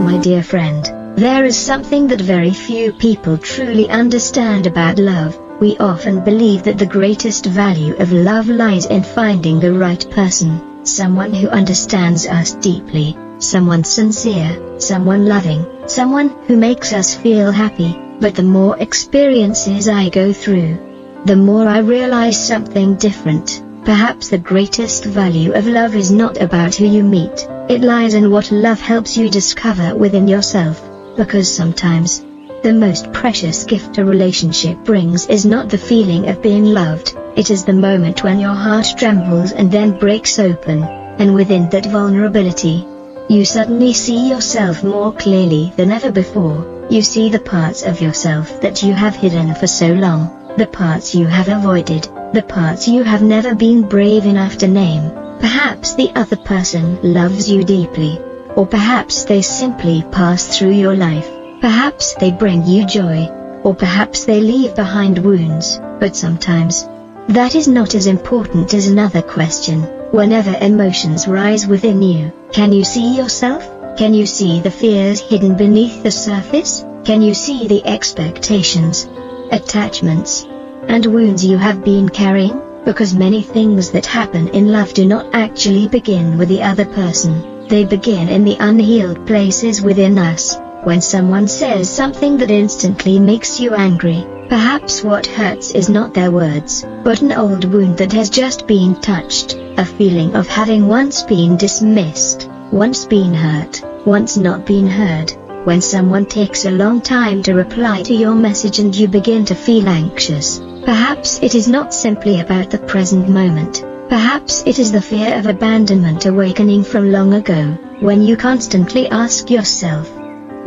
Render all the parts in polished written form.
My dear friend, there is something that very few people truly understand about love. We often believe that the greatest value of love lies in finding the right person, someone who understands us deeply, someone sincere, someone loving, someone who makes us feel happy. But the more experiences I go through, the more I realize something different. Perhaps the greatest value of love is not about who you meet, it lies in what love helps you discover within yourself. Because sometimes, the most precious gift a relationship brings is not the feeling of being loved, it is the moment when your heart trembles and then breaks open, and within that vulnerability, you suddenly see yourself more clearly than ever before. You see the parts of yourself that you have hidden for so long, the parts you have avoided, the parts you have never been brave enough to name. Perhaps the other person loves you deeply, or perhaps they simply pass through your life. Perhaps they bring you joy, or perhaps they leave behind wounds, but sometimes, that is not as important as another question. Whenever emotions rise within you, can you see yourself? Can you see the fears hidden beneath the surface? Can you see the expectations, attachments, and wounds you have been carrying? Because many things that happen in love do not actually begin with the other person, they begin in the unhealed places within us. When someone says something that instantly makes you angry, perhaps what hurts is not their words, but an old wound that has just been touched, a feeling of having once been dismissed, once been hurt, once not been heard. When someone takes a long time to reply to your message and you begin to feel anxious, perhaps it is not simply about the present moment, perhaps it is the fear of abandonment awakening from long ago. When you constantly ask yourself,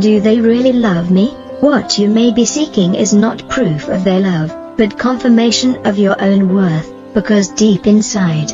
do they really love me? What you may be seeking is not proof of their love, but confirmation of your own worth, because deep inside,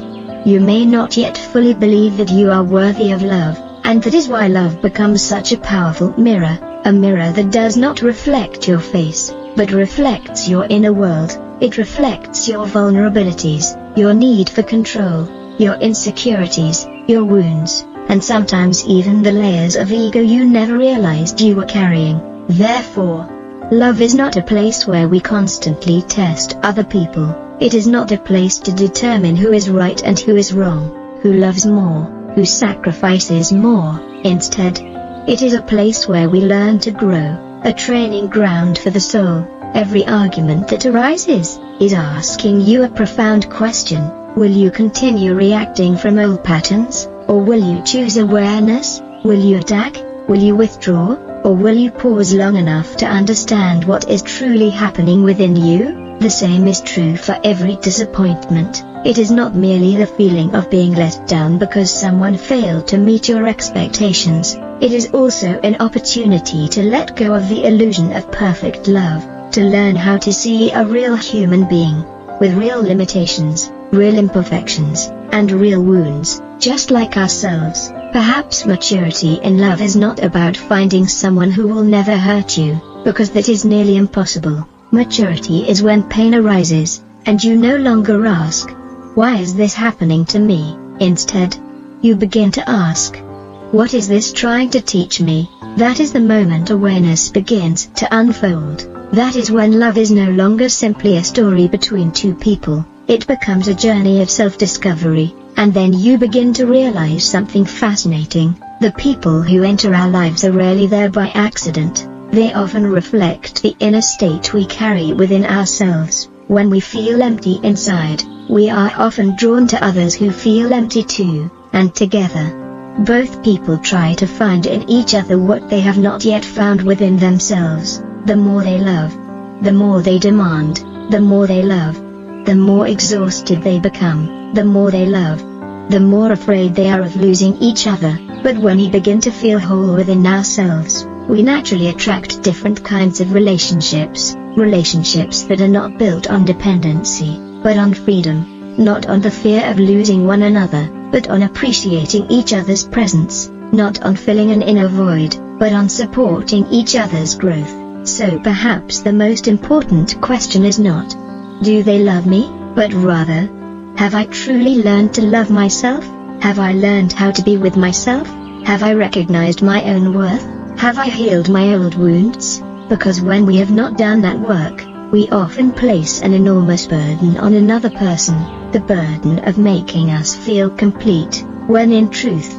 you may not yet fully believe that you are worthy of love, and that is why love becomes such a powerful mirror, a mirror that does not reflect your face, but reflects your inner world. It reflects your vulnerabilities, your need for control, your insecurities, your wounds, and sometimes even the layers of ego you never realized you were carrying. Therefore, love is not a place where we constantly test other people. It is not a place to determine who is right and who is wrong, who loves more, who sacrifices more. Instead, it is a place where we learn to grow, a training ground for the soul. Every argument that arises is asking you a profound question. Will you continue reacting from old patterns, or will you choose awareness? Will you attack? Will you withdraw? Or will you pause long enough to understand what is truly happening within you? The same is true for every disappointment. It is not merely the feeling of being let down because someone failed to meet your expectations. It is also an opportunity to let go of the illusion of perfect love, to learn how to see a real human being, with real limitations, real imperfections, and real wounds, just like ourselves. Perhaps maturity in love is not about finding someone who will never hurt you, because that is nearly impossible. Maturity is when pain arises, and you no longer ask, why is this happening to me? Instead, you begin to ask, what is this trying to teach me? That is the moment awareness begins to unfold. That is when love is no longer simply a story between two people, it becomes a journey of self-discovery. And then you begin to realize something fascinating. The people who enter our lives are rarely there by accident. They often reflect the inner state we carry within ourselves. When we feel empty inside, we are often drawn to others who feel empty too, and together, both people try to find in each other what they have not yet found within themselves. The more they love, the more they demand. The more they love, the more exhausted they become. The more they love, the more afraid they are of losing each other. But when we begin to feel whole within ourselves, we naturally attract different kinds of relationships that are not built on dependency, but on freedom, not on the fear of losing one another, but on appreciating each other's presence, not on filling an inner void, but on supporting each other's growth. So perhaps the most important question is not, do they love me, but rather, have I truly learned to love myself? Have I learned how to be with myself? Have I recognized my own worth? Have I healed my old wounds? Because when we have not done that work, we often place an enormous burden on another person, the burden of making us feel complete, when in truth,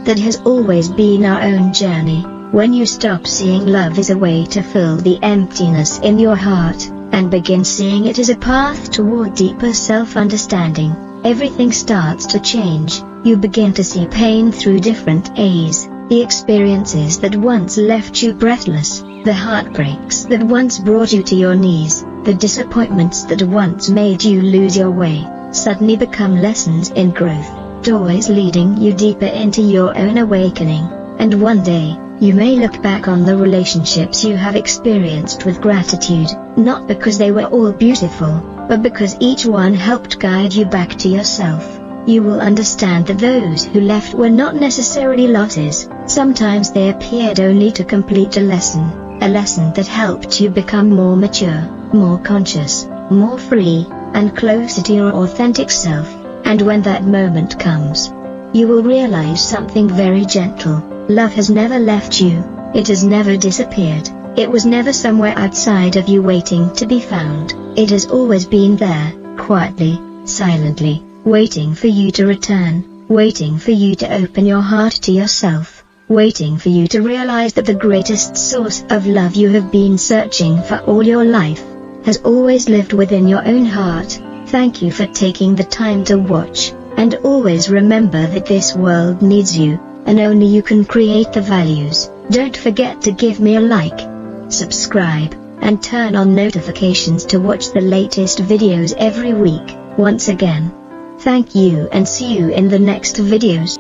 that has always been our own journey. When you stop seeing love as a way to fill the emptiness in your heart, and begin seeing it as a path toward deeper self-understanding, everything starts to change. You begin to see pain through different eyes, the experiences that once left you breathless, the heartbreaks that once brought you to your knees, the disappointments that once made you lose your way, suddenly become lessons in growth, doorways leading you deeper into your own awakening. And one day, you may look back on the relationships you have experienced with gratitude, not because they were all beautiful, but because each one helped guide you back to yourself. You will understand that those who left were not necessarily losses. Sometimes they appeared only to complete a lesson that helped you become more mature, more conscious, more free, and closer to your authentic self. And when that moment comes, you will realize something very gentle. Love has never left you, it has never disappeared, it was never somewhere outside of you waiting to be found. It has always been there, quietly, silently, waiting for you to return, waiting for you to open your heart to yourself, waiting for you to realize that the greatest source of love you have been searching for all your life, has always lived within your own heart. Thank you for taking the time to watch, and always remember that this world needs you, and only you can create the values. Don't forget to give me a like, subscribe, and turn on notifications to watch the latest videos every week. Once again, thank you and see you in the next videos.